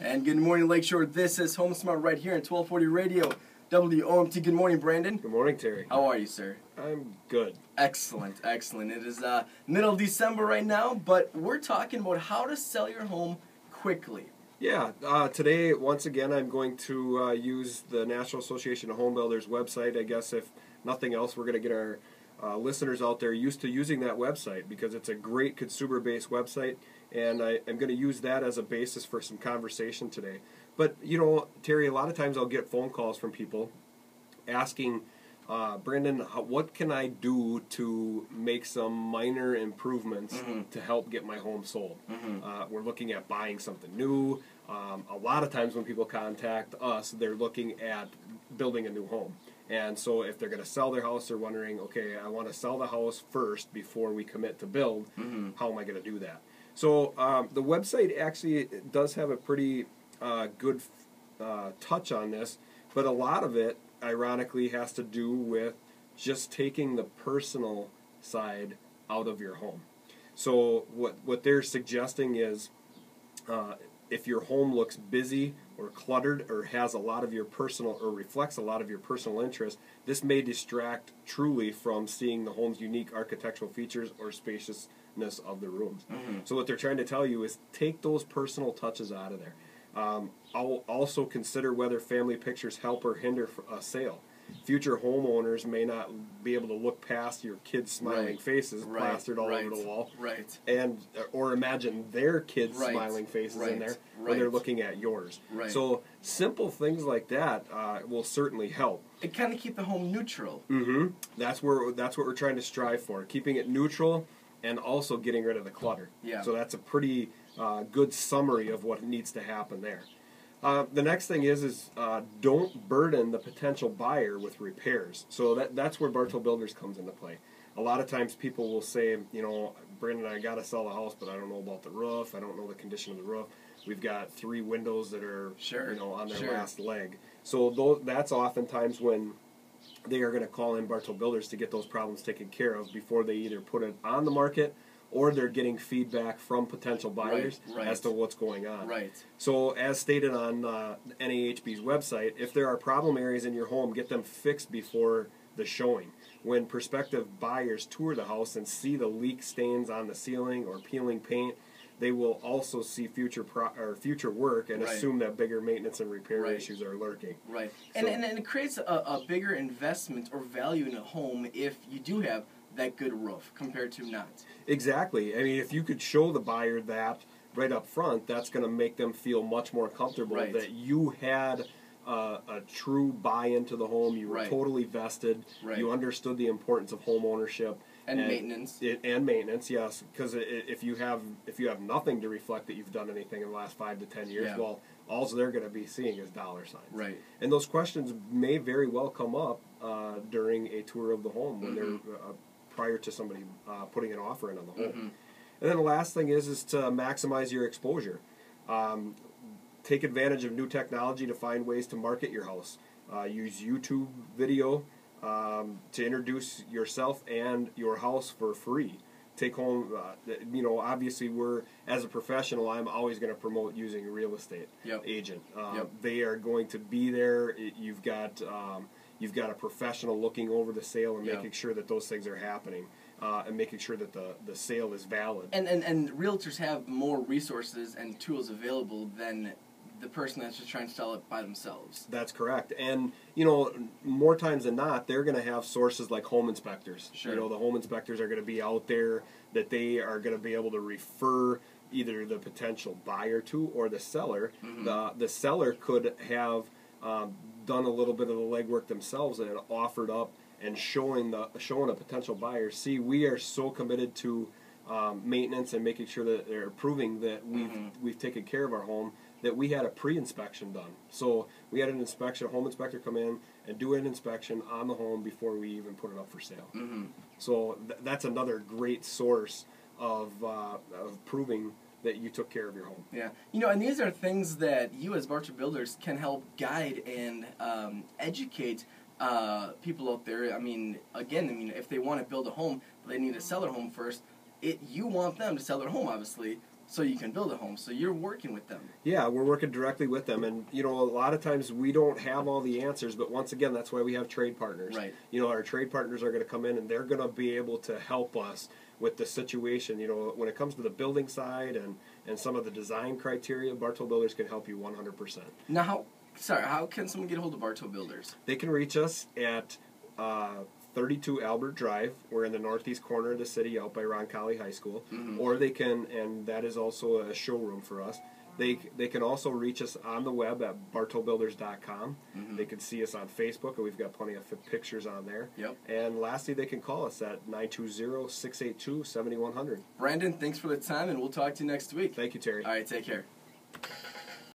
And good morning, Lakeshore. This is Home Smart right here on 1240 Radio, WOMT. Good morning, Brandon. Good morning, Terry. How are you, sir? I'm good. Excellent, excellent. It is middle of December right now, but we're talking about how to sell your home quickly. Yeah, today, once again, I'm going to use the National Association of Home Builders website. I guess if nothing else, we're going to get our listeners out there used to using that website because it's a great consumer-based website, and I'm going to use that as a basis for some conversation today. But, you know, Terry, a lot of times I'll get phone calls from people asking, Brendan, what can I do to make some minor improvements to help get my home sold? We're looking at buying something new. A lot of times when people contact us, they're looking at building a new home. And so if they're going to sell their house, they're wondering, okay, I want to sell the house first before we commit to build. How am I going to do that? So the website actually does have a pretty good touch on this, but a lot of it, ironically, has to do with just taking the personal side out of your home. So what they're suggesting is if your home looks busy or cluttered or has a lot of your personal or reflects a lot of your personal interest, this may distract truly from seeing the home's unique architectural features or spaciousness of the rooms. So what they're trying to tell you is take those personal touches out of there. I'll also consider whether family pictures help or hinder a sale. Future homeowners may not be able to look past your kids' smiling faces plastered all over the wall, and or imagine their kids' smiling faces in there when they're looking at yours. So simple things like that will certainly help. It kind of keep the home neutral. That's what we're trying to strive for, keeping it neutral and also getting rid of the clutter. So that's a pretty good summary of what needs to happen there. The next thing is don't burden the potential buyer with repairs. So that's where Bartow Builders comes into play. A lot of times people will say, you know, Brandon, I got to sell the house, but I don't know about the roof. I don't know the condition of the roof. We've got 3 windows that are on their last leg. So that's oftentimes when they are going to call in Bartow Builders to get those problems taken care of before they either put it on the market or they're getting feedback from potential buyers as to what's going on. So as stated on NAHB's website, if there are problem areas in your home, get them fixed before the showing. When prospective buyers tour the house and see the leak stains on the ceiling or peeling paint, they will also see future work and assume that bigger maintenance and repair issues are lurking. So, and it creates a bigger investment or value in a home if you do have that good roof compared to not. Exactly. I mean, if you could show the buyer that right up front, that's going to make them feel much more comfortable that you had a true buy-in to the home. You were totally vested. You understood the importance of home ownership and maintenance. And maintenance, yes. Because if you have nothing to reflect that you've done anything in the last 5 to 10 years, well, all they're going to be seeing is dollar signs. And those questions may very well come up during a tour of the home when they're prior to somebody putting an offer in on the home. And then the last thing is to maximize your exposure. Take advantage of new technology to find ways to market your house. Use YouTube video to introduce yourself and your house for free. Take home, obviously as a professional, I'm always going to promote using a real estate agent. They are going to be there. You've got a professional looking over the sale and making sure that those things are happening and making sure that the sale is valid. And realtors have more resources and tools available than the person that's just trying to sell it by themselves. That's correct. And, more times than not, they're going to have sources like home inspectors. The home inspectors are going to be out there that they are going to be able to refer either the potential buyer to or the seller. The seller could have done a little bit of the legwork themselves and offered up and showing a potential buyer, see, we are so committed to maintenance and making sure that they're proving that we've taken care of our home, that we had a pre-inspection done. So we had a home inspector come in and do an inspection on the home before we even put it up for sale. So that's another great source of proving that you took care of your home. And these are things that you as Bartow Builders can help guide and educate people out there. If they want to build a home, but they need to sell their home first, you want them to sell their home, obviously, so you can build a home. So you're working with them. Yeah, we're working directly with them, and a lot of times we don't have all the answers, but once again, that's why we have trade partners. Right. Our trade partners are going to come in and they're going to be able to help us with the situation. When it comes to the building side and some of the design criteria, Bartow Builders can help you 100%. Now, how can someone get a hold of Bartow Builders? They can reach us at 32 Albert Drive. We're in the northeast corner of the city, out by Roncalli High School. Mm-hmm. Or they can, and that is also a showroom for us. They can also reach us on the web at bartowbuilders.com. Mm-hmm. They can see us on Facebook, and we've got plenty of pictures on there. Yep. And lastly, they can call us at 920-682-7100. Brandon, thanks for the time, and we'll talk to you next week. Thank you, Terry. All right, take care.